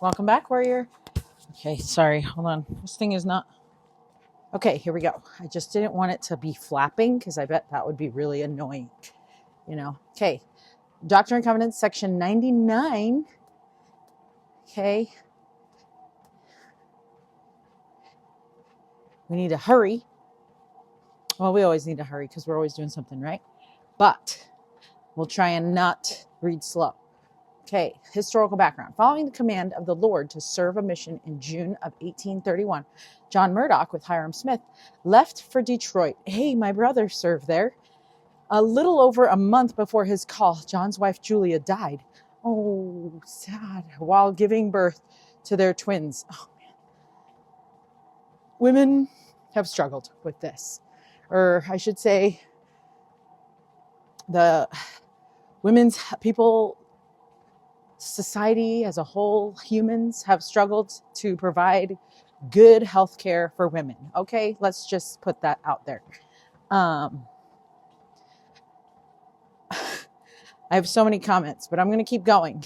Welcome back, warrior. Okay, sorry, hold on. This thing is not... Okay, here we go. I just didn't want it to be flapping because I bet that would be really annoying, Okay, Doctrine and Covenants, section 99. Okay. We need to hurry. Well, we always need to hurry because we're always doing something, right? But we'll try and not read slow. Okay, historical background. Following the command of the Lord to serve a mission in June of 1831, John Murdoch with Hiram Smith left for Detroit. Hey, my brother served there. A little over a month before his call, John's wife Julia died. Oh, sad. While giving birth to their twins. Oh, man. Women have struggled with this. Or I should say, the women's people... society as a whole, humans have struggled to provide good health care for women. Okay, let's just put that out there. I have so many comments, but I'm going to keep going.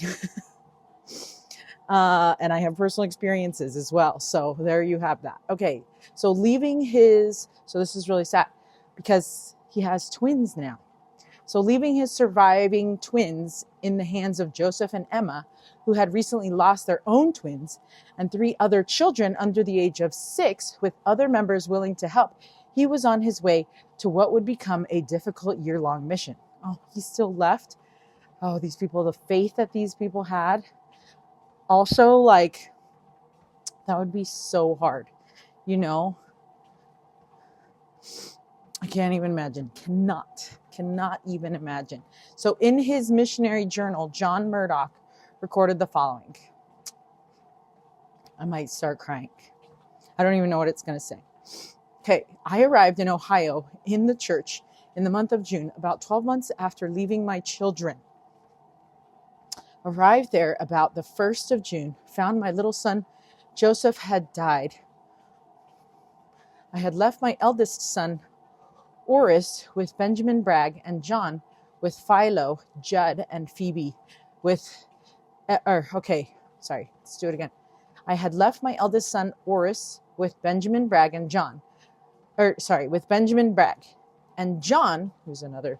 And I have personal experiences as well. So there you have that. Okay, so so this is really sad because he has twins now. So leaving his surviving twins in the hands of Joseph and Emma, who had recently lost their own twins, and 3 other children under the age of 6, with other members willing to help, he was on his way to what would become a difficult year-long mission. Oh, he still left. Oh, these people, the faith that these people had. Also, that would be so hard, I can't even imagine. Cannot even imagine. So in his missionary journal, John Murdoch recorded the following. I might start crying. I don't even know what it's going to say. Okay, I arrived in Ohio in the church in the month of June, about 12 months after leaving my children. Arrived there about the 1st of June, found my little son Joseph had died. I had left my eldest son Oris with Benjamin Bragg, and John with Philo, Judd, and Phoebe let's do it again. I had left my eldest son Oris with Benjamin Bragg and with Benjamin Bragg, and John, who's another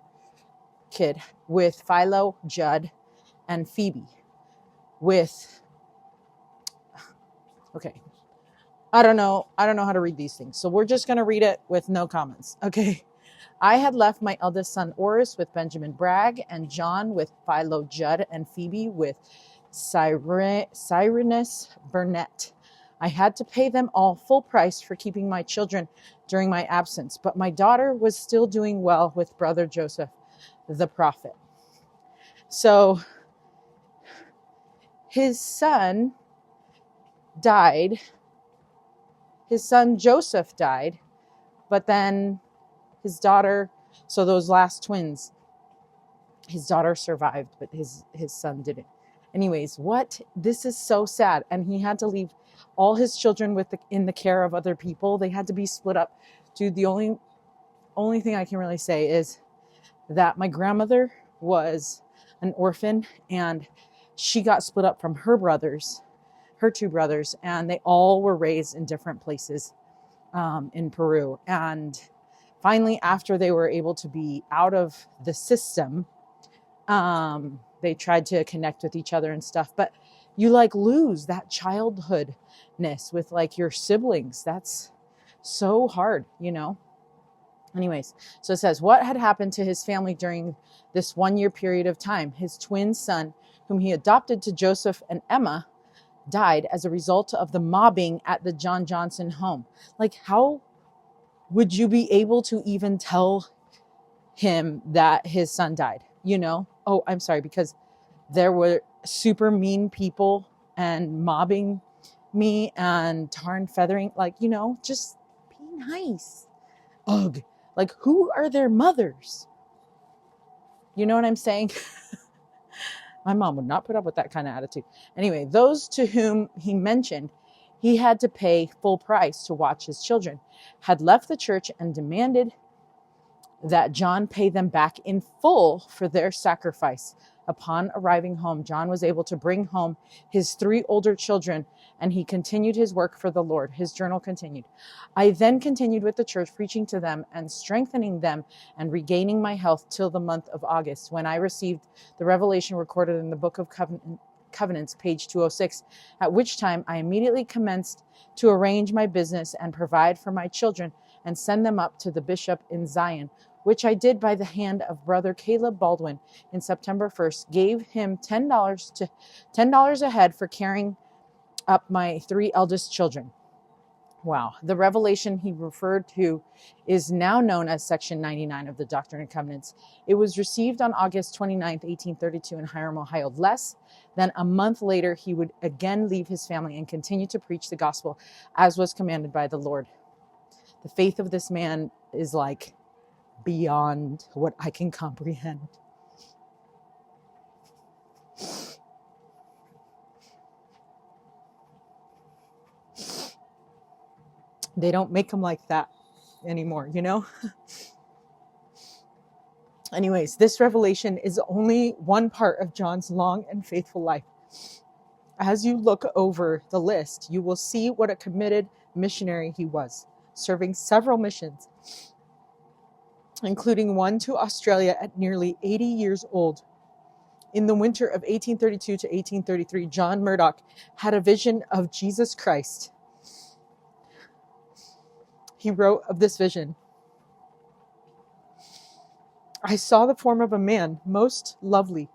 kid, with Philo, Judd, and Phoebe I don't know how to read these things, so we're just going to read it with no comments. Okay. I had left my eldest son Oris with Benjamin Bragg, and John with Philo, Judd, and Phoebe with Cyrenus Burnett. I had to pay them all full price for keeping my children during my absence, but my daughter was still doing well with brother Joseph, the prophet. So his son died. His son Joseph died, but then his daughter, so those last twins, his daughter survived, but his son didn't. Anyways, this is so sad. And he had to leave all his children in the care of other people. They had to be split up. Dude, the only thing I can really say is that my grandmother was an orphan, and she got split up from her 2 brothers, and they all were raised in different places in Peru. And finally, after they were able to be out of the system, they tried to connect with each other and stuff. But you lose that childhoodness with your siblings. That's so hard, Anyways, so it says, what had happened to his family during this 1-year period of time? His twin son, whom he adopted to Joseph and Emma, died as a result of the mobbing at the John Johnson home. How would you be able to even tell him that his son died? Oh, I'm sorry, because there were super mean people and mobbing me and tar and feathering, just be nice. Ugh. Who are their mothers? You know what I'm saying? My mom would not put up with that kind of attitude. Anyway, those to whom he mentioned he had to pay full price to watch his children had left the church and demanded that John pay them back in full for their sacrifice. Upon arriving home, John was able to bring home his 3 older children, and he continued his work for the Lord. His journal continued. I then continued with the church, preaching to them and strengthening them and regaining my health till the month of August, when I received the revelation recorded in the Book of Covenants, page 206, at which time I immediately commenced to arrange my business and provide for my children and send them up to the bishop in Zion, which I did by the hand of Brother Caleb Baldwin in September 1st, gave him $10 a head for carrying up my 3 eldest children. Wow. The revelation he referred to is now known as Section 99 of the Doctrine and Covenants. It was received on August 29th, 1832 in Hiram, Ohio. Less than a month later, he would again leave his family and continue to preach the gospel as was commanded by the Lord. The faith of this man is like beyond what I can comprehend. They don't make them like that anymore, you know? Anyways, this revelation is only one part of John's long and faithful life. As you look over the list, you will see what a committed missionary he was, serving several missions, including one to Australia at nearly 80 years old. In the winter of 1832 to 1833, John Murdoch had a vision of Jesus Christ. He wrote of this vision, I saw the form of a man, most lovely.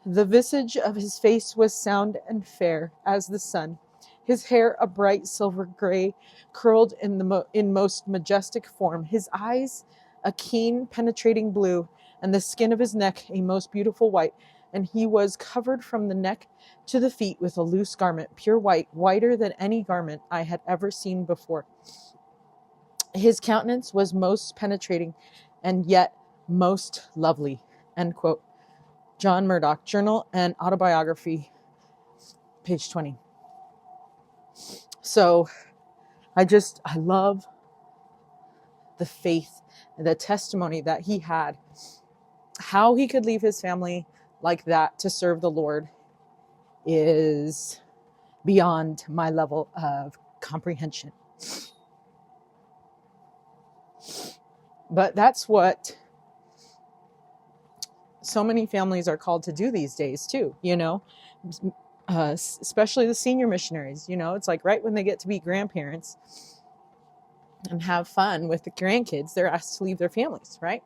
The visage of his face was sound and fair as the sun. His hair a bright silver gray, curled in most majestic form. His eyes a keen, penetrating blue, and the skin of his neck a most beautiful white. And he was covered from the neck to the feet with a loose garment, pure white, whiter than any garment I had ever seen before. His countenance was most penetrating and yet most lovely. End quote. John Murdoch, Journal and Autobiography, page 20. So I love the faith, the testimony that he had, how he could leave his family like that to serve the Lord is beyond my level of comprehension. But that's what so many families are called to do these days too, you know, especially the senior missionaries. You know, it's like right when they get to be grandparents and have fun with the grandkids, they're asked to leave their families, right?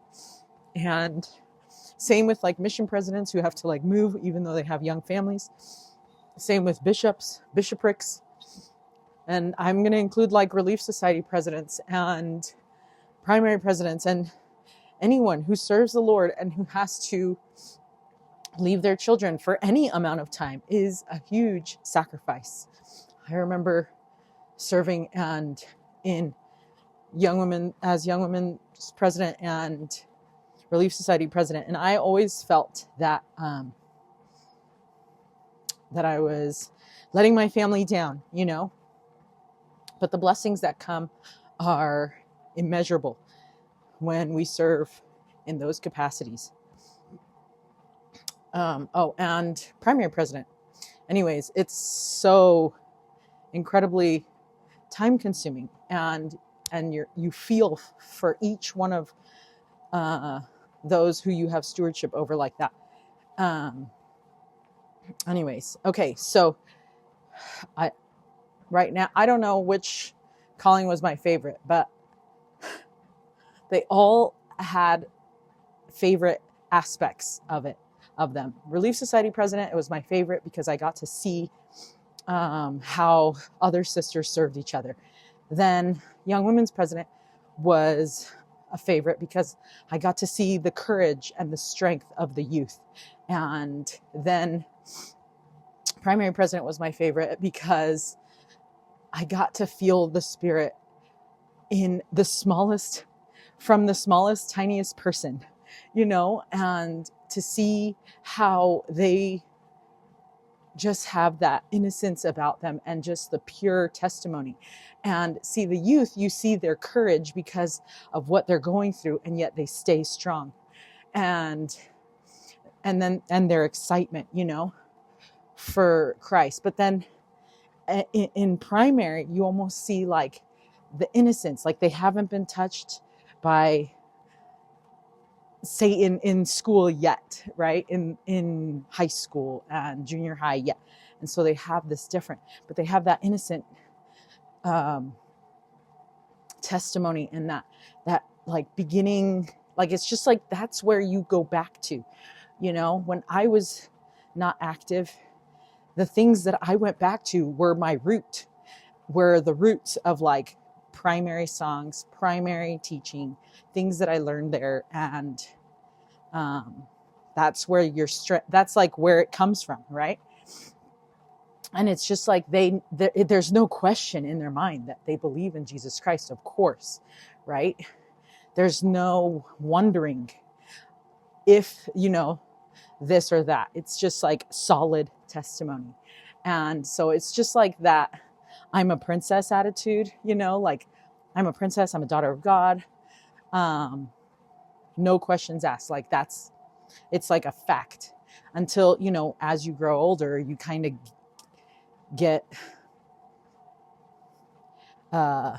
And same with like mission presidents who have to like move even though they have young families. Same with bishops, bishoprics. And I'm going to include like Relief Society presidents and primary presidents and anyone who serves the Lord and who has to leave their children for any amount of time is a huge sacrifice. I remember serving and in young women's president and Relief Society president, and I always felt that that I was letting my family down, you know. But the blessings that come are immeasurable when we serve in those capacities. And primary president. Anyways, it's so incredibly time consuming, and you feel for each one of those who you have stewardship over like that. Anyways, okay, so right now, I don't know which calling was my favorite, but they all had favorite aspects of them. Relief Society president, it was my favorite because I got to see how other sisters served each other. Then Young Women's president was a favorite because I got to see the courage and the strength of the youth. And then primary president was my favorite because I got to feel the Spirit in the smallest, tiniest person, you know, and to see how they just have that innocence about them and just the pure testimony. And see the youth, you see their courage because of what they're going through, and yet they stay strong. And and their excitement, for Christ. But then in primary, you almost see like the innocence, like they haven't been touched by Satan in school yet, right? In high school and junior high yet. And so they have this different, but they have that innocent testimony, and that like beginning, like it's just like that's where you go back to, when I was not active, the things that I went back to were the roots of like primary songs, primary teaching, things that I learned there. And that's where your strength, that's like where it comes from, right? And it's just like there's no question in their mind that they believe in Jesus Christ, of course, right? There's no wondering if, this or that. It's just like solid testimony. And so it's just like that I'm a princess attitude, like I'm a princess, I'm a daughter of God. No questions asked. Like it's like a fact until, as you grow older, you kind of get, how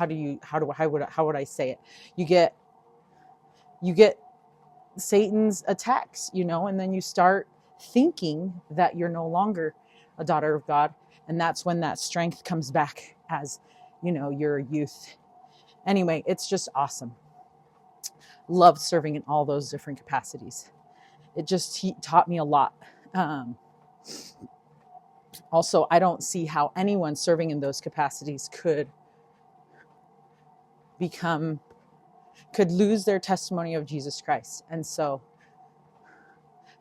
would I say it? You get Satan's attacks, and then you start thinking that you're no longer a daughter of God. And that's when that strength comes back as, your youth. Anyway, it's just awesome. Loved serving in all those different capacities. It just taught me a lot. Also, I don't see how anyone serving in those capacities could lose their testimony of Jesus Christ. And so,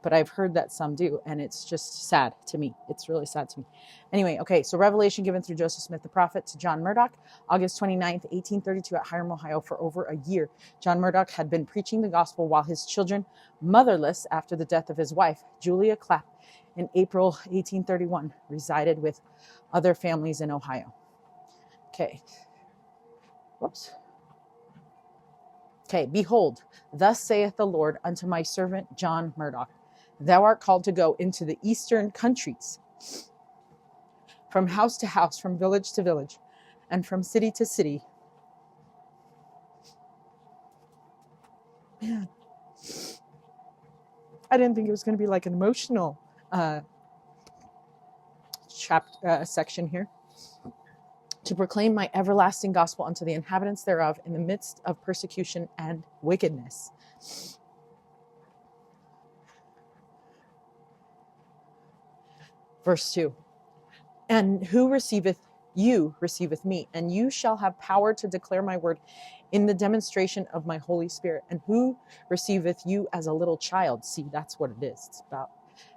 but I've heard that some do, and it's just sad to me. It's really sad to me. Anyway, okay, so revelation given through Joseph Smith the prophet to John Murdoch, August 29th, 1832 at Hiram, Ohio, for over a year. John Murdoch had been preaching the gospel while his children, motherless after the death of his wife, Julia Clapp, in April 1831, resided with other families in Ohio. Okay. Whoops. Okay, behold, thus saith the Lord unto my servant John Murdoch, thou art called to go into the eastern countries, from house to house, from village to village, and from city to city. Man, I didn't think it was going to be like an emotional section here. To proclaim my everlasting gospel unto the inhabitants thereof in the midst of persecution and wickedness. Verse 2. And who receiveth you, receiveth me, and you shall have power to declare my word in the demonstration of my Holy Spirit. And who receiveth you as a little child? See, that's what it is. It's about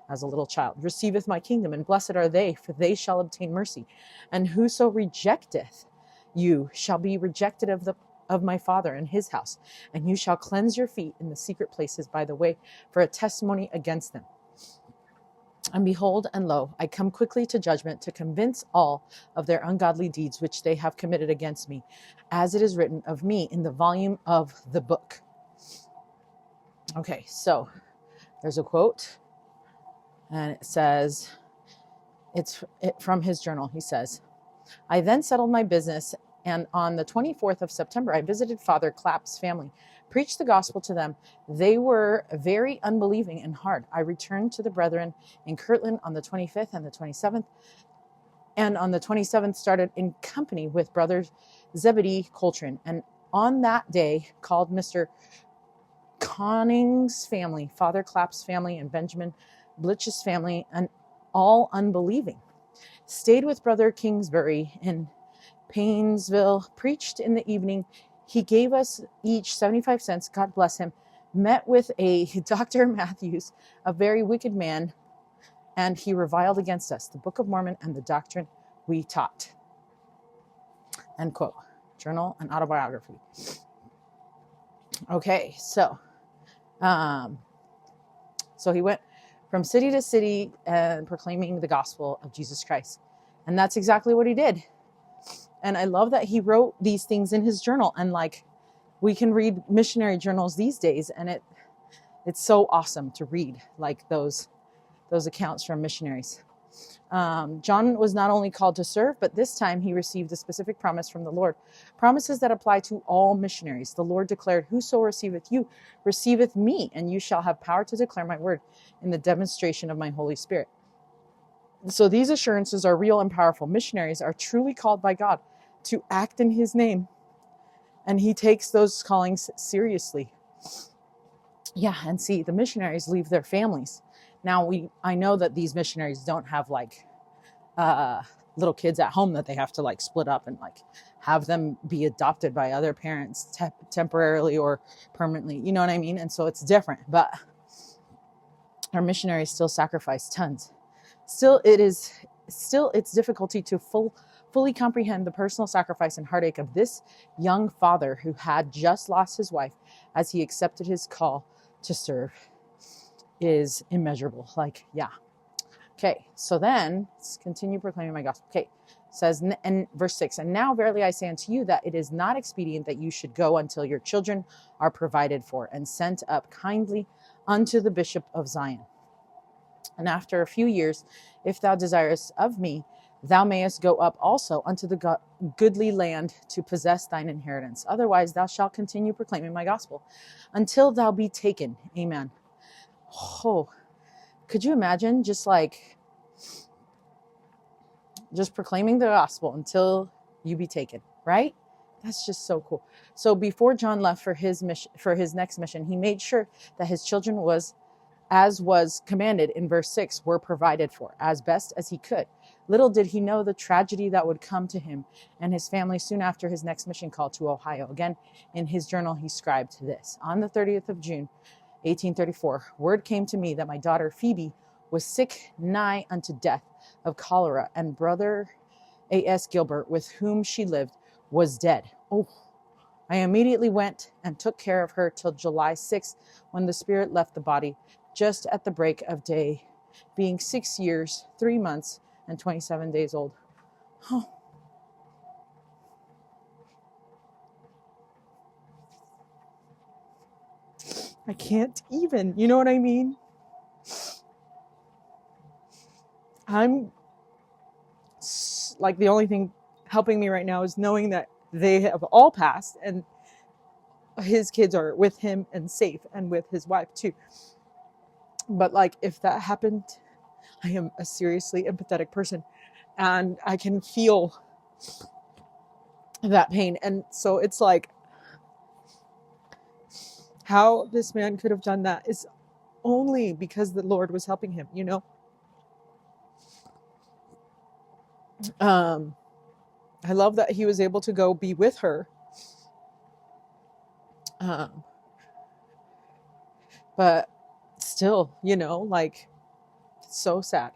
as a little child. Receiveth my kingdom, and blessed are they, for they shall obtain mercy. And whoso rejecteth you shall be rejected of my Father and his house. And you shall cleanse your feet in the secret places by the way, for a testimony against them. And behold, and lo, I come quickly to judgment, to convince all of their ungodly deeds which they have committed against me, as it is written of me in the volume of the book. Okay, so there's a quote, and it says, it's from his journal. He says, I then settled my business, and on the 24th of September, I visited Father Clapp's family, preached the gospel to them. They were very unbelieving and hard. I returned to the brethren in Kirtland on the 25th and the 27th, and on the 27th started in company with brothers Zebedee Coltrane, and on that day called Mr. Conning's family, Father Clapp's family, and Benjamin Blitch's family, and all unbelieving. Stayed with Brother Kingsbury in Painesville, preached in the evening. He gave us each 75 cents, God bless him. Met with a Dr. Matthews, a very wicked man, and he reviled against us, the Book of Mormon and the doctrine we taught. End quote. Journal and autobiography. Okay, so he went from city to city and proclaiming the gospel of Jesus Christ. And that's exactly what he did. And I love that he wrote these things in his journal. And like, we can read missionary journals these days, and It's so awesome to read like those accounts from missionaries. John was not only called to serve, but this time he received a specific promise from the Lord. Promises that apply to all missionaries. The Lord declared, "Whoso receiveth you, receiveth me, and you shall have power to declare my word in the demonstration of my Holy Spirit." So these assurances are real and powerful. Missionaries are truly called by God to act in his name, and he takes those callings seriously. Yeah, and see, the missionaries leave their families. Now, I know that these missionaries don't have like little kids at home that they have to like split up and like have them be adopted by other parents temporarily or permanently. You know what I mean? And so it's different. But our missionaries still sacrifice tons. Still, it's difficulty to fully comprehend the personal sacrifice and heartache of this young father who had just lost his wife as he accepted his call to serve is immeasurable. Like, yeah. Okay, so then let's continue proclaiming my gospel. Okay, says in verse 6, "And now verily I say unto you that it is not expedient that you should go until your children are provided for and sent up kindly unto the bishop of Zion. And after a few years, if thou desirest of me, thou mayest go up also unto the goodly land to possess thine inheritance. Otherwise thou shalt continue proclaiming my gospel until thou be taken." Amen. Oh, could you imagine just proclaiming the gospel until you be taken, right? That's just so cool. So before John left for his next mission, he made sure that his children as was commanded in verse 6, were provided for as best as he could. Little did he know the tragedy that would come to him and his family soon after his next mission call to Ohio. Again, in his journal, he scribed this: "On the 30th of June, 1834, word came to me that my daughter Phoebe was sick nigh unto death of cholera, and brother A.S. Gilbert, with whom she lived, was dead. Oh, I immediately went and took care of her till July 6th, when the spirit left the body, just at the break of day, being 6 years, 3 months, and 27 days old." Oh. I can't even, you know what I mean? I'm like, the only thing helping me right now is knowing that they have all passed and his kids are with him and safe, and with his wife too. But like, if that happened, I am a seriously empathetic person and I can feel that pain. And so it's like, how this man could have done that is only because the Lord was helping him, you know? I love that he was able to go be with her. But still, you know, like, it's so sad.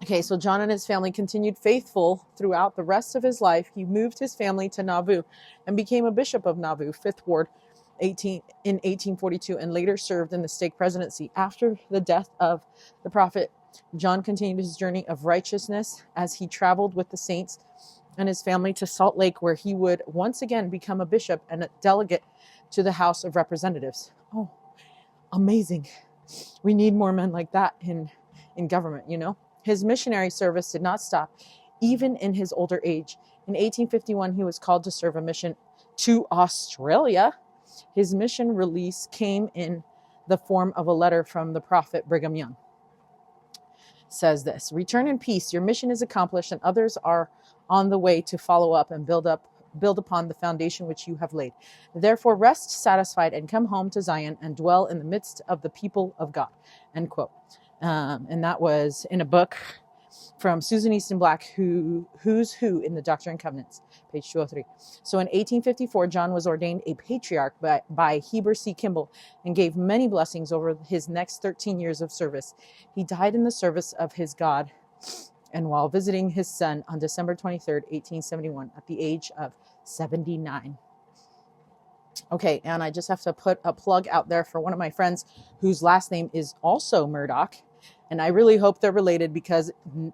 Okay, so John and his family continued faithful throughout the rest of his life. He moved his family to Nauvoo and became a bishop of Nauvoo, 5th Ward, in 1842, and later served in the stake presidency. After the death of the prophet, John continued his journey of righteousness as he traveled with the saints and his family to Salt Lake, where he would once again become a bishop and a delegate to the House of Representatives. Oh, amazing. We need more men like that in government, you know? His missionary service did not stop, even in his older age. In 1851, he was called to serve a mission to Australia. His mission release came in the form of a letter from the prophet Brigham Young. It says this: "Return in peace. Your mission is accomplished, and others are on the way to follow up and build upon the foundation which you have laid. Therefore, rest satisfied and come home to Zion and dwell in the midst of the people of God." End quote. And that was in a book from Susan Easton Black, Who's Who in the Doctrine and Covenants, page 203. So in 1854, John was ordained a patriarch by Heber C. Kimball and gave many blessings over his next 13 years of service. He died in the service of his God and while visiting his son on December 23rd, 1871, at the age of 79. Okay, and I just have to put a plug out there for one of my friends whose last name is also Murdoch. And I really hope they're related, because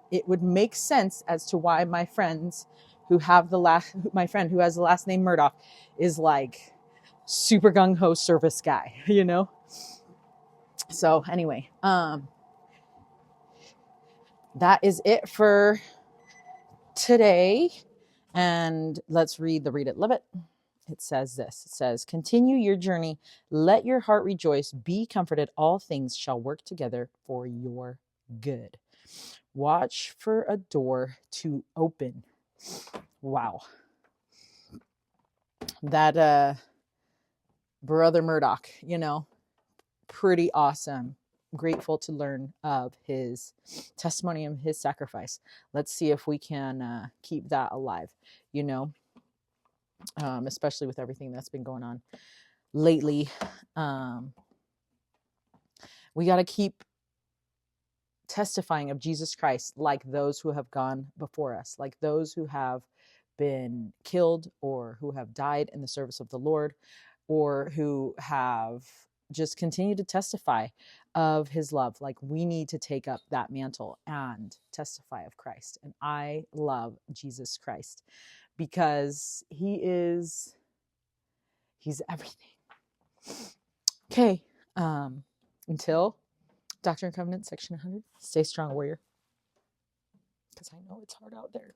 it would make sense as to why my friend who has the last name Murdoch is like super gung-ho service guy, you know? So anyway, that is it for today. And let's read the Read It, Love It. It says this. It says, continue your journey. Let your heart rejoice. Be comforted. All things shall work together for your good. Watch for a door to open. Wow. That Brother Murdoch, you know, pretty awesome. Grateful to learn of his testimony and his sacrifice. Let's see if we can keep that alive, you know, especially with everything that's been going on lately. We got to keep testifying of Jesus Christ like those who have gone before us, like those who have been killed or who have died in the service of the Lord, or who have just continued to testify of his love. Like we need to take up that mantle and testify of Christ. And I love Jesus Christ because he's everything. Okay. Until Doctrine and Covenants, section 100. Stay strong, warrior. Because I know it's hard out there.